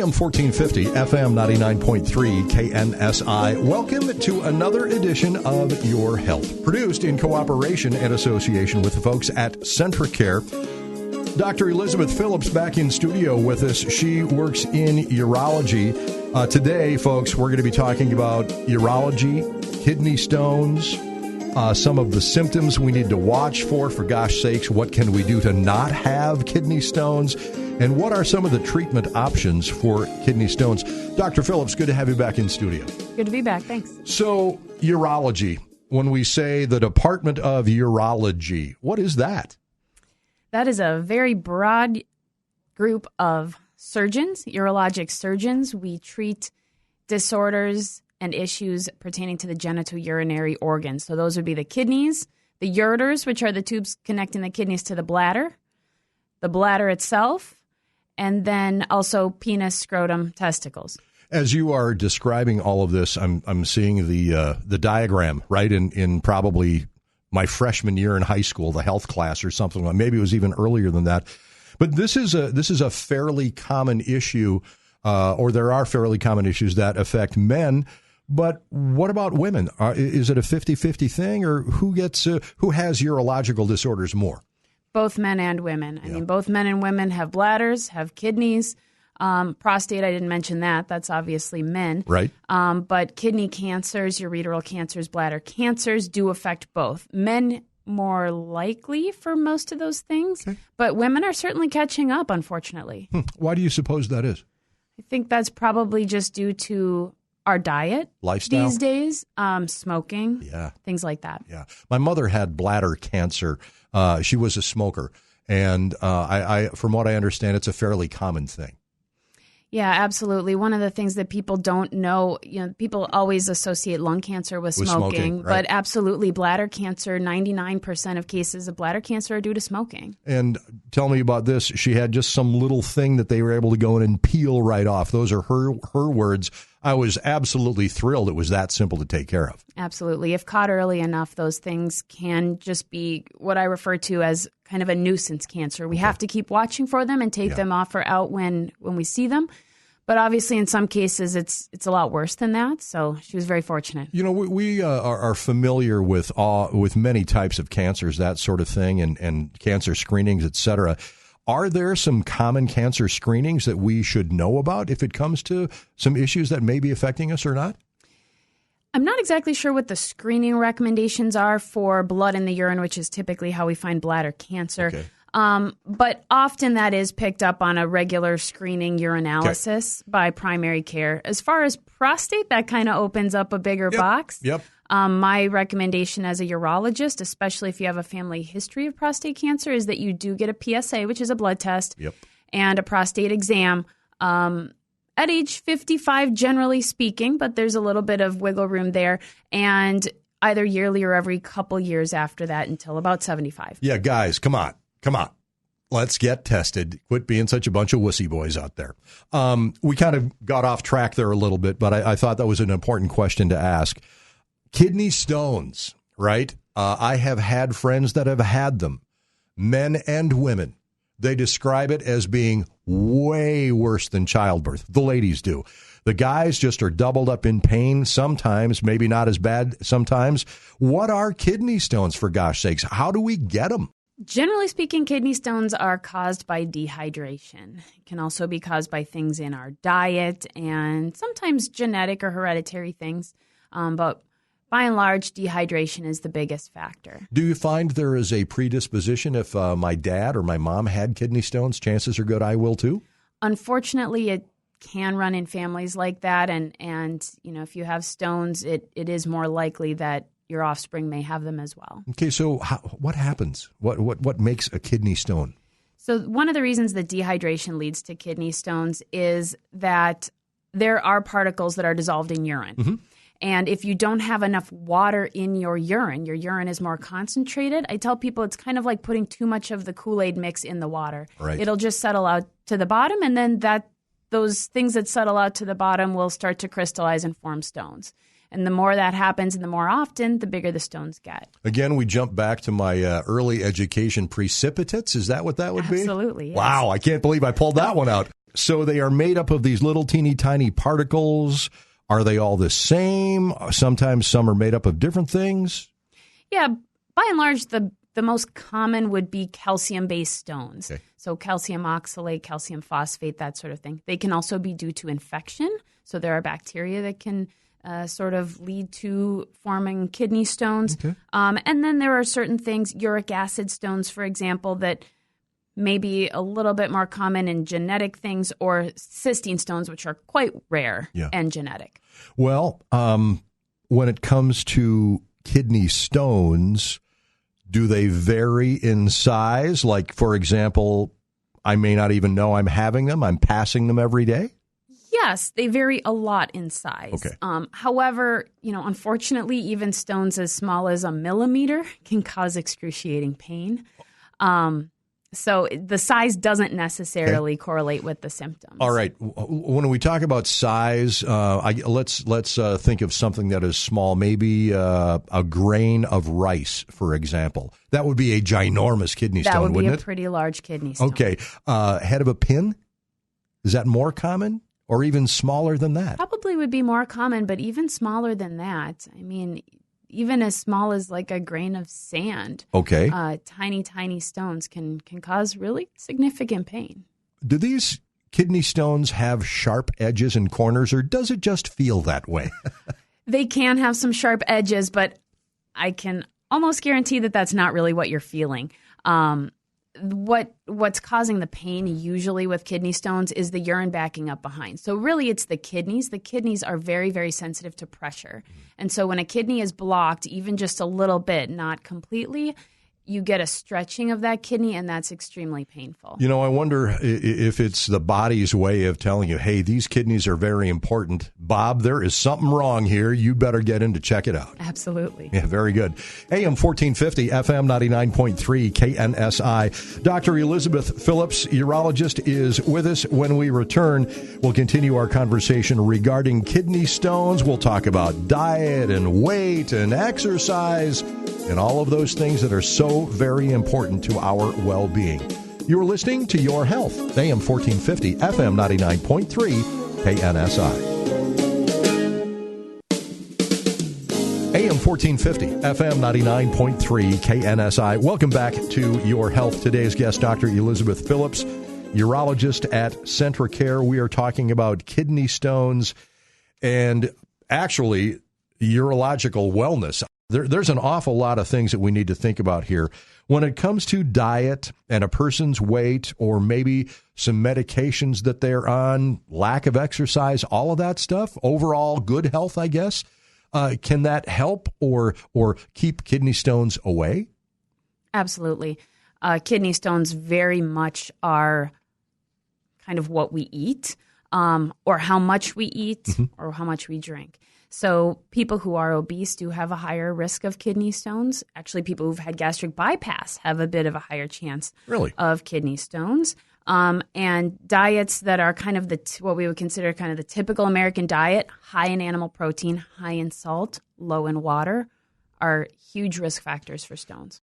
AM 1450, FM 99.3, KNSI. Welcome to another edition of Your Health, produced in cooperation and association with the folks at CentraCare. Dr. Elizabeth Phillips back in studio with us. She works in urology. Today, folks, we're going to be talking about urology, kidney stones, some of the symptoms we need to watch for gosh sakes, what can we do to not have kidney stones? And what are some of the treatment options for kidney stones? Dr. Phillips, good to have you back in studio. Good to be back. Thanks. So, urology, when we say the Department of Urology, what is that? That is a very broad group of surgeons, urologic surgeons. We treat disorders and issues pertaining to the genitourinary organs. So those would be the kidneys, the ureters, which are the tubes connecting the kidneys to the bladder itself, and then also penis, scrotum, testicles. As you are describing all of this, I'm seeing the diagram, right, in probably my freshman year in high school, the health class or something. Maybe it was even earlier than that. But this is a fairly common issue, or there are fairly common issues that affect men. But what about women? Is it a 50-50 thing, or who has urological disorders more? Both men and women. I mean, both men and women have bladders, have kidneys. Prostate, I didn't mention that. That's obviously men. Right. But kidney cancers, ureteral cancers, bladder cancers do affect both. Men more likely for most of those things, okay. But women are certainly catching up, unfortunately. Why do you suppose that is? I think that's probably just due to our diet, lifestyle these days, smoking, things like that. Yeah. My mother had bladder cancer. She was a smoker. And I, from what I understand, it's a fairly common thing. Yeah, absolutely. One of the things that people don't know, people always associate lung cancer with smoking, right? But absolutely, bladder cancer, 99% of cases of bladder cancer are due to smoking. And tell me about this. She had just some little thing that they were able to go in and peel right off. Those are her words. I was absolutely thrilled it was that simple to take care of. Absolutely. If caught early enough, those things can just be what I refer to as kind of a nuisance cancer. We have to keep watching for them and take them off or out when we see them. But obviously, in some cases, it's a lot worse than that. So she was very fortunate. We are familiar with many types of cancers, that sort of thing, and cancer screenings, et cetera. Are there some common cancer screenings that we should know about if it comes to some issues that may be affecting us or not? I'm not exactly sure what the screening recommendations are for blood in the urine, which is typically how we find bladder cancer. Okay. But often that is picked up on a regular screening urinalysis by primary care. As far as prostate, that kind of opens up a bigger box. Yep. My recommendation as a urologist, especially if you have a family history of prostate cancer, is that you do get a PSA, which is a blood test, and a prostate exam at age 55, generally speaking, but there's a little bit of wiggle room there, and either yearly or every couple years after that until about 75. Yeah, guys, come on. Let's get tested. Quit being such a bunch of wussy boys out there. We kind of got off track there a little bit, but I thought that was an important question to ask. Kidney stones, right? I have had friends that have had them, men and women. They describe it as being way worse than childbirth. The ladies do. The guys just are doubled up in pain sometimes, maybe not as bad sometimes. What are kidney stones, for gosh sakes? How do we get them? Generally speaking, kidney stones are caused by dehydration. It can also be caused by things in our diet and sometimes genetic or hereditary things. But by and large, dehydration is the biggest factor. Do you find there is a predisposition if my dad or my mom had kidney stones? Chances are good I will too? Unfortunately, it can run in families like that. And if you have stones, it is more likely that your offspring may have them as well. Okay, so what happens? What makes a kidney stone? So one of the reasons that dehydration leads to kidney stones is that there are particles that are dissolved in urine. Mm-hmm. And if you don't have enough water in your urine is more concentrated. I tell people it's kind of like putting too much of the Kool-Aid mix in the water. Right. It'll just settle out to the bottom, and then those things that settle out to the bottom will start to crystallize and form stones. And the more that happens and the more often, the bigger the stones get. Again, we jump back to my early education precipitates. Is that what that would be? Absolutely. Yes. Wow, I can't believe I pulled that one out. So they are made up of these little teeny tiny particles. Are they all the same? Sometimes some are made up of different things. Yeah, by and large, the most common would be calcium-based stones. Okay. So calcium oxalate, calcium phosphate, that sort of thing. They can also be due to infection. So there are bacteria that can sort of lead to forming kidney stones. Okay. And then there are certain things, uric acid stones, for example, that may be a little bit more common in genetic things, or cystine stones, which are quite rare and genetic. Well, when it comes to kidney stones, do they vary in size? Like, for example, I may not even know I'm having them. I'm passing them every day? Yes, they vary a lot in size. Okay. However, unfortunately, even stones as small as a millimeter can cause excruciating pain. So the size doesn't necessarily correlate with the symptoms. All right. When we talk about size, let's think of something that is small, maybe a grain of rice, for example. That would be a ginormous kidney stone, wouldn't it? That would be a pretty large kidney stone. Okay. Head of a pin? Is that more common or even smaller than that? Probably would be more common, but even smaller than that. I mean, even as small as like a grain of sand. Okay. Tiny, tiny stones can cause really significant pain. Do these kidney stones have sharp edges and corners, or does it just feel that way? They can have some sharp edges, but I can almost guarantee that that's not really what you're feeling. What's causing the pain usually with kidney stones is the urine backing up behind. So really it's the kidneys. The kidneys are very, very sensitive to pressure. And so when a kidney is blocked, even just a little bit, not completely, you get a stretching of that kidney, and that's extremely painful. I wonder if it's the body's way of telling you, hey, these kidneys are very important. Bob, there is something wrong here. You better get in to check it out. Absolutely. Yeah, very good. AM 1450, FM 99.3, KNSI. Dr. Elizabeth Phillips, urologist, is with us. When we return, we'll continue our conversation regarding kidney stones. We'll talk about diet and weight and exercise and all of those things that are so very important to our well-being. You're listening to Your Health, AM 1450, FM 99.3, KNSI. AM 1450, FM 99.3, KNSI. Welcome back to Your Health. Today's guest, Dr. Elizabeth Phillips, urologist at CentraCare. We are talking about kidney stones and actually urological wellness. There's an awful lot of things that we need to think about here. When it comes to diet and a person's weight, or maybe some medications that they're on, lack of exercise, all of that stuff, overall good health, I guess, can that help or keep kidney stones away? Absolutely. Kidney stones very much are kind of what we eat, or how much we eat, or how much we drink. So people who are obese do have a higher risk of kidney stones. Actually, people who've had gastric bypass have a bit of a higher chance of kidney stones. And diets that are kind of what we would consider kind of the typical American diet, high in animal protein, high in salt, low in water, are huge risk factors for stones.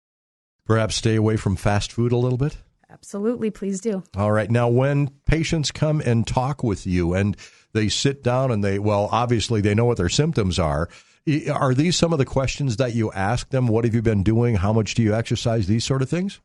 Perhaps stay away from fast food a little bit? Absolutely, please do. All right. Now, when patients come and talk with you and they sit down and obviously they know what their symptoms are these some of the questions that you ask them? What have you been doing? How much do you exercise? These sort of things?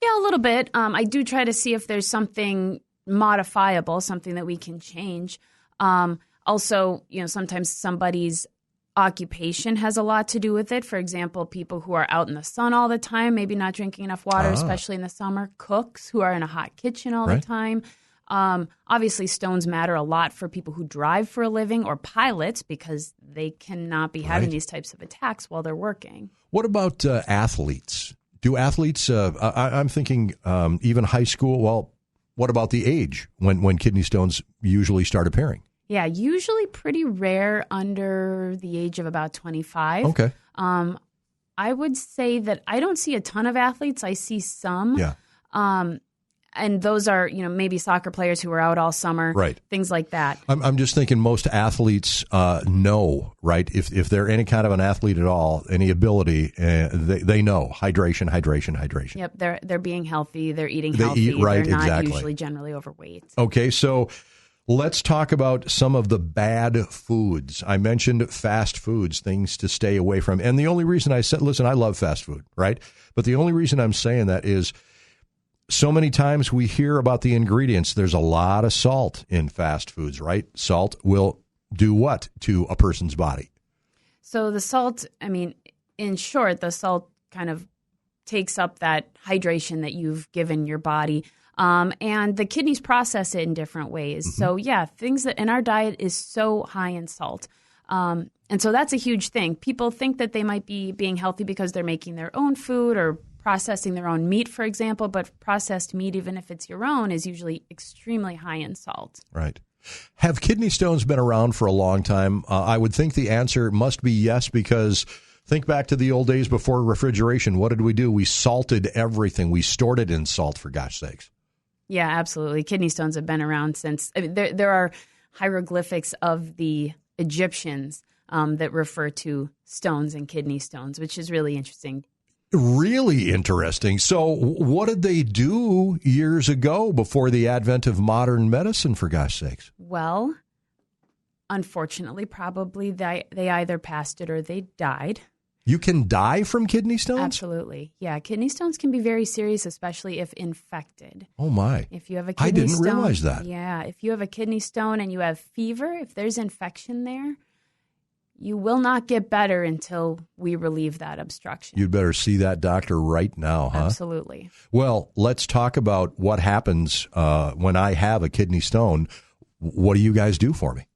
Yeah, a little bit. I do try to see if there's something modifiable, something that we can change. Also, sometimes somebody's occupation has a lot to do with it. For example, people who are out in the sun all the time, maybe not drinking enough water, especially in the summer. Cooks who are in a hot kitchen all the time. Obviously, stones matter a lot for people who drive for a living, or pilots, because they cannot be having these types of attacks while they're working. What about athletes? Do athletes, I'm thinking even high school, what about the age when kidney stones usually start appearing? Yeah, usually pretty rare under the age of about 25. Okay. I would say that I don't see a ton of athletes. I see some. Yeah. And those are, maybe soccer players who are out all summer, right? Things like that. I'm just thinking most athletes know, right? If they're any kind of an athlete at all, any ability, they know hydration. Yep, they're being healthy. They're eating healthy. Eat right, they're not exactly. usually generally overweight. Okay, so let's talk about some of the bad foods. I mentioned fast foods, things to stay away from. And the only reason I said, listen, I love fast food, right? But the only reason I'm saying that is so many times we hear about the ingredients. There's a lot of salt in fast foods, right? Salt will do what to a person's body? So the salt, in short, the salt kind of takes up that hydration that you've given your body. And the kidneys process it in different ways. Mm-hmm. So, yeah, things that in our diet is so high in salt. And so that's a huge thing. People think that they might be being healthy because they're making their own food or processing their own meat, for example. But processed meat, even if it's your own, is usually extremely high in salt. Right. Have kidney stones been around for a long time? I would think the answer must be yes, because think back to the old days before refrigeration. What did we do? We salted everything. We stored it in salt, for gosh sakes. Yeah, absolutely. Kidney stones have been around since there are hieroglyphics of the Egyptians that refer to stones and kidney stones, which is really interesting. Really interesting. So what did they do years ago before the advent of modern medicine, for gosh sakes? Well, unfortunately, probably they either passed it or they died. You can die from kidney stones? Absolutely. Yeah, kidney stones can be very serious, especially if infected. Oh, my. If you have a kidney stone. I didn't realize that. Yeah, if you have a kidney stone and you have fever, if there's infection there, you will not get better until we relieve that obstruction. You'd better see that doctor right now, huh? Absolutely. Well, let's talk about what happens when I have a kidney stone. What do you guys do for me?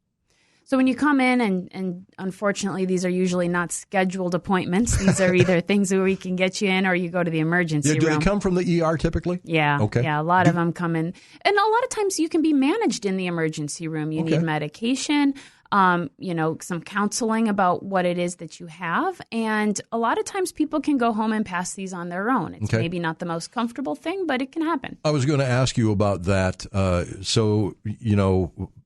So when you come in, and unfortunately, these are usually not scheduled appointments. These are either things where we can get you in or you go to the emergency room. Do they come from the ER typically? Yeah. Okay. Yeah, a lot of them come in. And a lot of times you can be managed in the emergency room. You need medication, some counseling about what it is that you have. And a lot of times people can go home and pass these on their own. It's maybe not the most comfortable thing, but it can happen. I was going to ask you about that.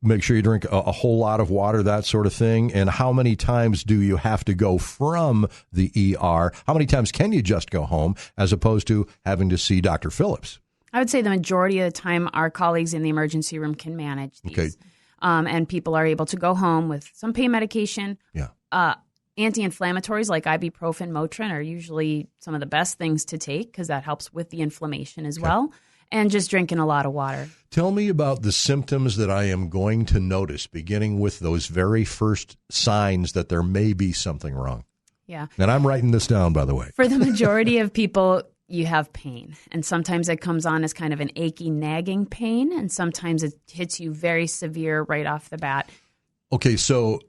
Make sure you drink a whole lot of water, that sort of thing. And how many times do you have to go from the ER? How many times can you just go home as opposed to having to see Dr. Phillips? I would say the majority of the time our colleagues in the emergency room can manage these. Okay. And people are able to go home with some pain medication. Yeah. Anti-inflammatories like ibuprofen, Motrin are usually some of the best things to take because that helps with the inflammation as well. And just drinking a lot of water. Tell me about the symptoms that I am going to notice, beginning with those very first signs that there may be something wrong. Yeah. And I'm writing this down, by the way. For the majority of people, you have pain. And sometimes it comes on as kind of an achy, nagging pain. And sometimes it hits you very severe right off the bat. Okay, so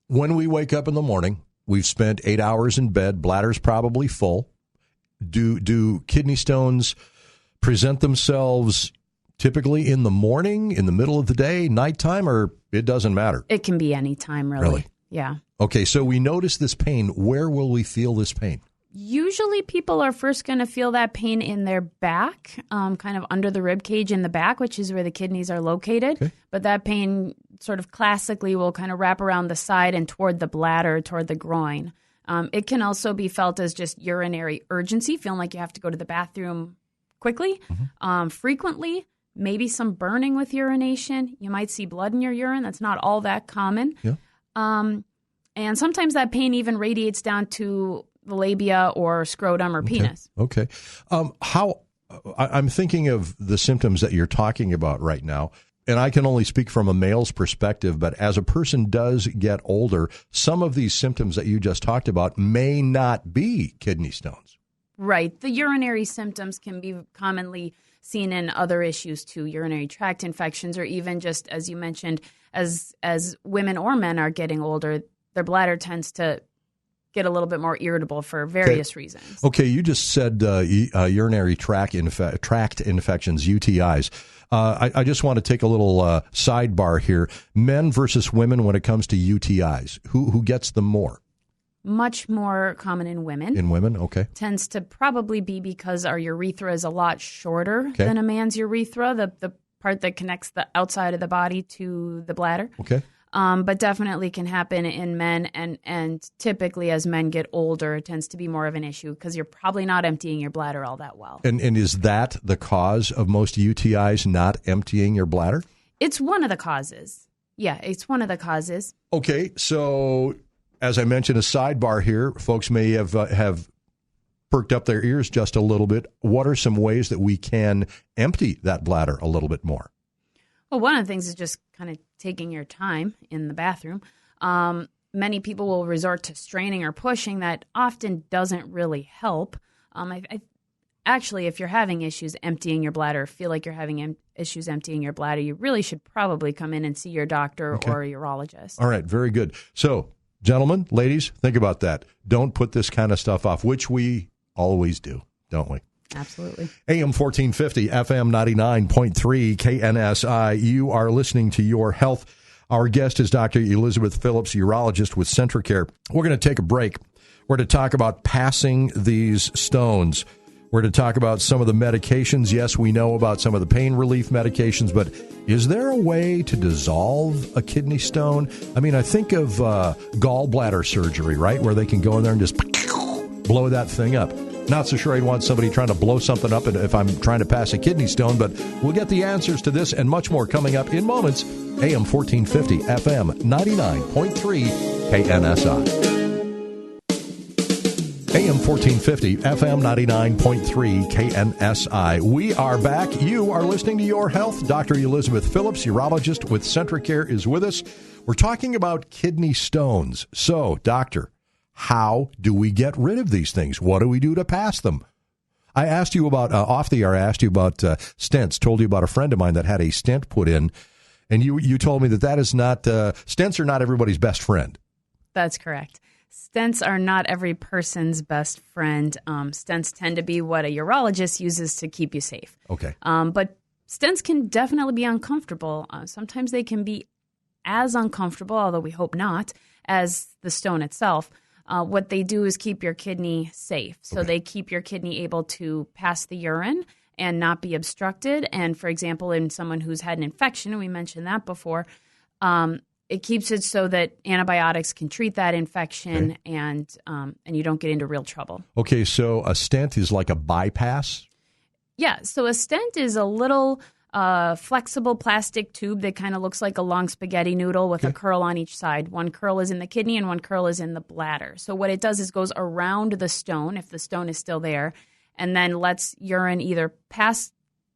when we wake up in the morning, we've spent 8 hours in bed, bladder's probably full. Do kidney stones present themselves typically in the morning, in the middle of the day, nighttime, or it doesn't matter? It can be any time, really. Yeah. Okay, so we notice this pain. Where will we feel this pain? Usually people are first going to feel that pain in their back, kind of under the rib cage in the back, which is where the kidneys are located. Okay. But that pain sort of classically will kind of wrap around the side and toward the bladder, toward the groin. It can also be felt as just urinary urgency, feeling like you have to go to the bathroom quickly, frequently, maybe some burning with urination. You might see blood in your urine. That's not all that common. Yeah. And sometimes that pain even radiates down to the labia or scrotum or penis. Okay. I'm thinking of the symptoms that you're talking about right now, and I can only speak from a male's perspective, but as a person does get older, some of these symptoms that you just talked about may not be kidney stones. Right. The urinary symptoms can be commonly seen in other issues too, urinary tract infections, or even just, as you mentioned, as women or men are getting older, their bladder tends to get a little bit more irritable for various reasons. Okay, you just said urinary tract infections, UTIs. I just want to take a little sidebar here. Men versus women when it comes to UTIs. Who gets them more? much more common in women. In women, okay. Tends to probably be because our urethra is a lot shorter than a man's urethra, the part that connects the outside of the body to the bladder. Okay. But definitely can happen in men, and typically as men get older, it tends to be more of an issue because you're probably not emptying your bladder all that well. And is that the cause of most UTIs, not emptying your bladder? It's one of the causes. Yeah, it's one of the causes. Okay, so as I mentioned, a sidebar here, folks may have perked up their ears just a little bit. What are some ways that we can empty that bladder a little bit more? Well, one of the things is just kind of taking your time in the bathroom. Many people will resort to straining or pushing. That often doesn't really help. Actually, if you're having issues emptying your bladder, feel like you're having issues emptying your bladder, you really should probably come in and see your doctor or a urologist. All right, very good. So, gentlemen, ladies, think about that. Don't put this kind of stuff off, which we always do, don't we? Absolutely. AM 1450, FM 99.3, KNSI. You are listening to Your Health. Our guest is Dr. Elizabeth Phillips, urologist with CentraCare. We're going to take a break. We're going to talk about passing these stones. We're going to talk about some of the medications. Yes, we know about some of the pain relief medications, but is there a way to dissolve a kidney stone? I mean, I think of gallbladder surgery, right, where they can go in there and just blow that thing up. Not so sure I'd want somebody trying to blow something up if I'm trying to pass a kidney stone, but we'll get the answers to this and much more coming up in moments. AM 1450, FM 99.3, KNSI. AM 1450, FM 99.3, KNSI. We are back. You are listening to Your Health. Dr. Elizabeth Phillips, urologist with CentraCare, is with us. We're talking about kidney stones. So, doctor, how do we get rid of these things? What do we do to pass them? I asked you about, off the air, I asked you about stents, told you about a friend of mine that had a stent put in, and you told me that is not, stents are not everybody's best friend. That's correct. Stents are not every person's best friend. Stents tend to be what a urologist uses to keep you safe. Okay. But stents can definitely be uncomfortable. Sometimes they can be as uncomfortable, although we hope not, as the stone itself. What they do is keep your kidney safe. So they keep your kidney able to pass the urine and not be obstructed. And for example, in someone who's had an infection, and we mentioned that before, it keeps it so that antibiotics can treat that infection and you don't get into real trouble. Okay, so a stent is like a bypass? Yeah, so a stent is a little flexible plastic tube that kind of looks like a long spaghetti noodle with a curl on each side. One curl is in the kidney and one curl is in the bladder. So what it does is goes around the stone, if the stone is still there, and then lets urine either pass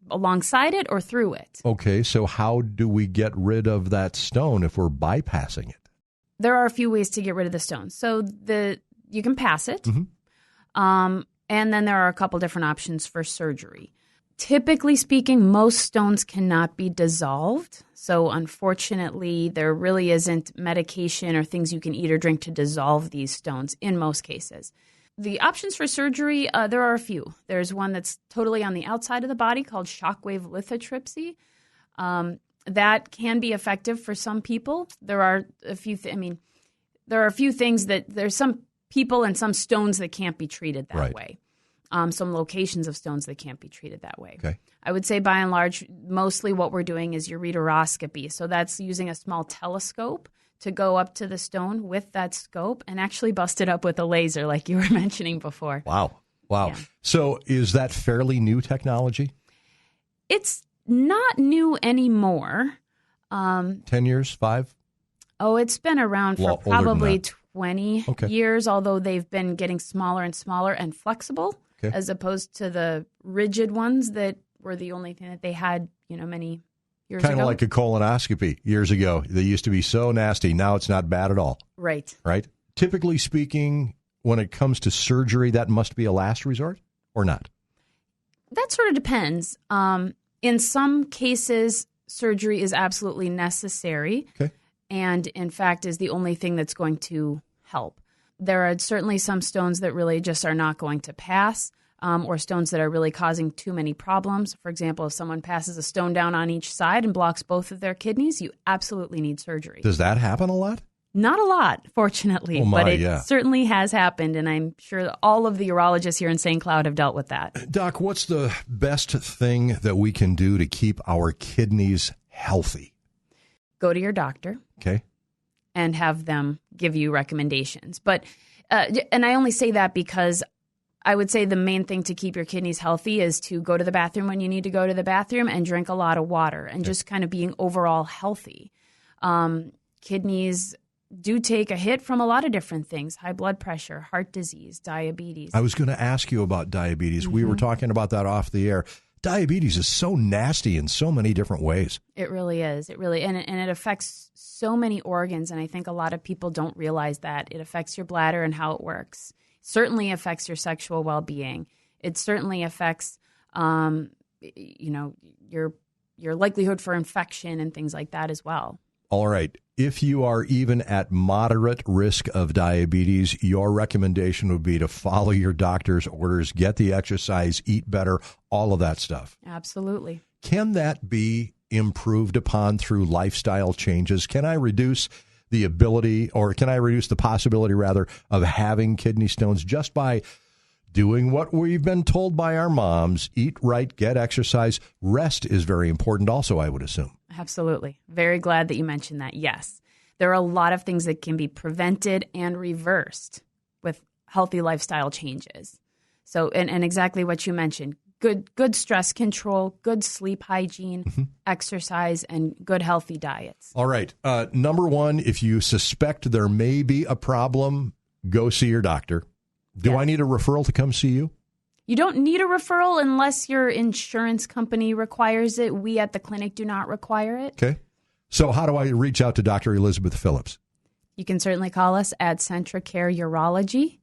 alongside it or through it. Okay, so how do we get rid of that stone if we're bypassing it? There are a few ways to get rid of the stone. So you can pass it, and then there are a couple different options for surgery. Typically speaking, most stones cannot be dissolved. So unfortunately, there really isn't medication or things you can eat or drink to dissolve these stones in most cases. The options for surgery, there are a few. There's one that's totally on the outside of the body called shockwave lithotripsy. That can be effective for some people. There are a few there are a few things that there's some people and some stones that can't be treated that way. Some locations of stones that can't be treated that way. Okay. I would say by and large, mostly what we're doing is ureteroscopy. So that's using a small telescope to go up to the stone with that scope and actually bust it up with a laser like you were mentioning before. Wow. Yeah. So is that fairly new technology? It's not new anymore. 10 years, 5? Oh, it's been around for probably 20 years, although they've been getting smaller and smaller and flexible as opposed to the rigid ones that were the only thing that they had, many years ago. Kind of like a colonoscopy years ago. They used to be so nasty. Now it's not bad at all. Right. Typically speaking, when it comes to surgery, that must be a last resort or not? That sort of depends. In some cases, surgery is absolutely necessary. Okay. And in fact is the only thing that's going to help. There are certainly some stones that really just are not going to pass, or stones that are really causing too many problems. For example, if someone passes a stone down on each side and blocks both of their kidneys, you absolutely need surgery. Does that happen a lot? Not a lot, fortunately, but it certainly has happened, and I'm sure all of the urologists here in St. Cloud have dealt with that. Doc, what's the best thing that we can do to keep our kidneys healthy? Go to your doctor. Okay. And have them give you recommendations. But, and I only say that because I would say the main thing to keep your kidneys healthy is to go to the bathroom when you need to go to the bathroom and drink a lot of water and just kind of being overall healthy. Kidneys do take a hit from a lot of different things: high blood pressure, heart disease, diabetes. I was going to ask you about diabetes. We were talking about that off the air. Diabetes is so nasty in so many different ways. It really is. It really, and it affects so many organs, and I think a lot of people don't realize that. It affects your bladder and how it works. It certainly affects your sexual well-being. It certainly affects, your likelihood for infection and things like that as well. All right. If you are even at moderate risk of diabetes, your recommendation would be to follow your doctor's orders, get the exercise, eat better, all of that stuff. Absolutely. Can that be improved upon through lifestyle changes? Can I reduce the ability, or can I reduce the possibility, rather, of having kidney stones just by doing what we've been told by our moms? Eat right, get exercise. Rest is very important also, I would assume. Absolutely. Very glad that you mentioned that. Yes. There are a lot of things that can be prevented and reversed with healthy lifestyle changes. So, and exactly what you mentioned, good stress control, good sleep hygiene, exercise, and good healthy diets. All right. Number one, if you suspect there may be a problem, go see your doctor. Do I need a referral to come see you? You don't need a referral unless your insurance company requires it. We at the clinic do not require it. Okay. So how do I reach out to Dr. Elizabeth Phillips? You can certainly call us at CentraCare Urology.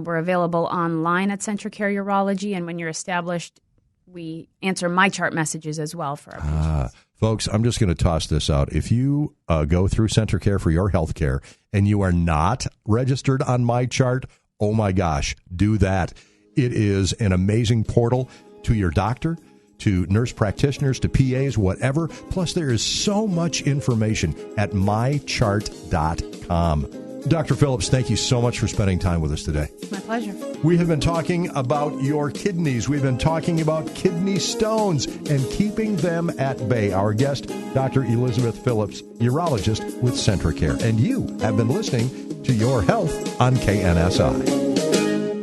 We're available online at CentraCare Urology, and when you're established, we answer MyChart messages as well for our patients. Folks, I'm just going to toss this out. If you go through CentraCare for your health care and you are not registered on MyChart, oh my gosh, do that. It is an amazing portal to your doctor, to nurse practitioners, to PAs, whatever. Plus, there is so much information at mychart.com. Dr. Phillips, thank you so much for spending time with us today. My pleasure. We have been talking about your kidneys. We've been talking about kidney stones and keeping them at bay. Our guest, Dr. Elizabeth Phillips, urologist with CentraCare. And you have been listening to Your Health on KNSI.